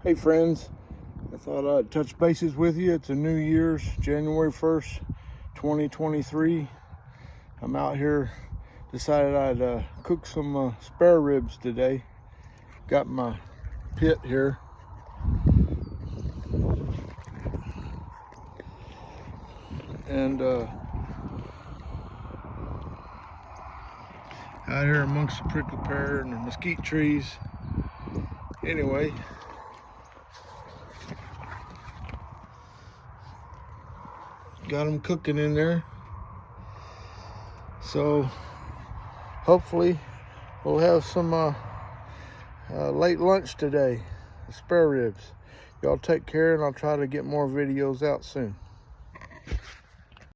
Hey friends, I thought I'd touch bases with you. It's a New Year's, January 1st, 2023. I'm out here, decided I'd cook some spare ribs today. Got my pit here. And out here amongst the prickly pear and the mesquite trees. Anyway, got them cooking in there. So hopefully we'll have some late lunch today, spare ribs. Y'all take care, and I'll try to get more videos out soon.